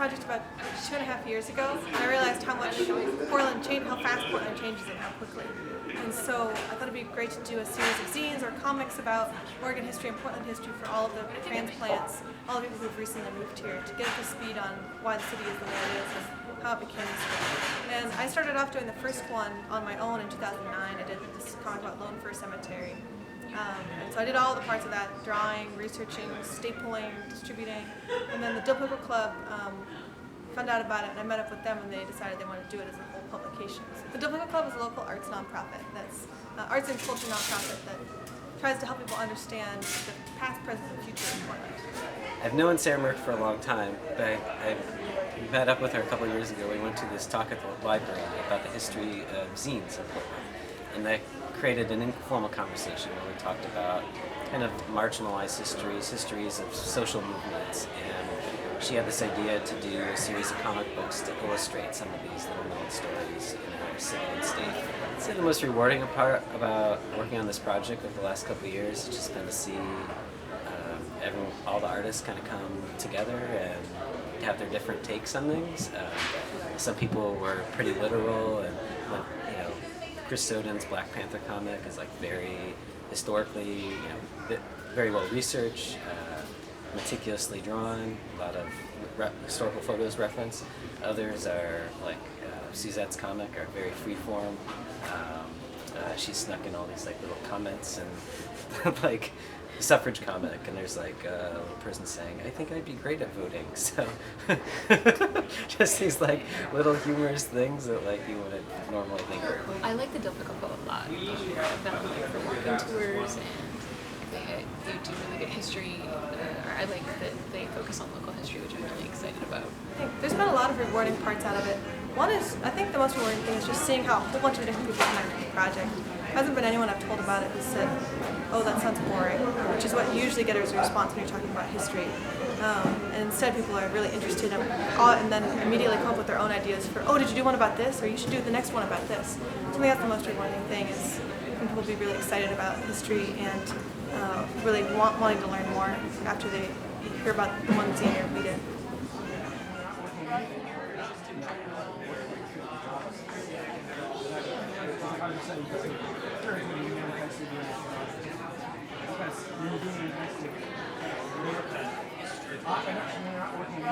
project about 2.5 years ago, and I realized how much Portland changed, how fast Portland changes and how quickly. And so I thought it'd be great to do a series of zines or comics about Oregon history and Portland history for all of the transplants, all the people who've recently moved here, to get up to speed on why the city is the way it is and how it became this way. And I started off doing the first one on my own in 2009. I did this comic about Lone Fir Cemetery. And so I did all the parts of that, drawing, researching, stapling, distributing, and then the Dill Pickle Club found out about it, and I met up with them, and they decided they wanted to do it as a whole publication. So the Dill Pickle Club is a local arts nonprofit that's arts and culture nonprofit that tries to help people understand the past, present, and future of Portland. I've known Sarah Mirk for a long time, but I met up with her a couple of years ago. We went to this talk at the library about the history of zines in Portland, and that created an informal conversation where we talked about kind of marginalized histories of social movements, and she had this idea to do a series of comic books to illustrate some of these little known stories in our city and state. I'd say the most rewarding part about working on this project over the last couple of years has just been to see all the artists kind of come together and have their different takes on things. Some people were pretty literal, and Chris Soden's Black Panther comic is like very historically, very well researched, meticulously drawn, a lot of historical photos referenced. Others are like Suzette's comic are very freeform. She's snuck in all these like little comments and like suffrage comic, and there's like a little person saying, "I think I'd be great at voting." So just these like little humorous things that like you wouldn't normally think of. I like the Dill Pickle Club a lot. I've been on like for walking tours, and they do really good history. I like that they focus on local history, which I'm really excited about. There's been a lot of rewarding parts out of it. One is, I think the most rewarding thing is just seeing how a whole bunch of different people connect to the project. There hasn't been anyone I've told about it who said, "Oh, that sounds boring," which is what you usually get as a response when you're talking about history. And instead people are really interested and then immediately come up with their own ideas for, "Oh, did you do one about this?" Or "You should do the next one about this." So I think that's the most rewarding thing, is when people be really excited about history and really wanting to learn more after they hear about the one zine or read it. Not working.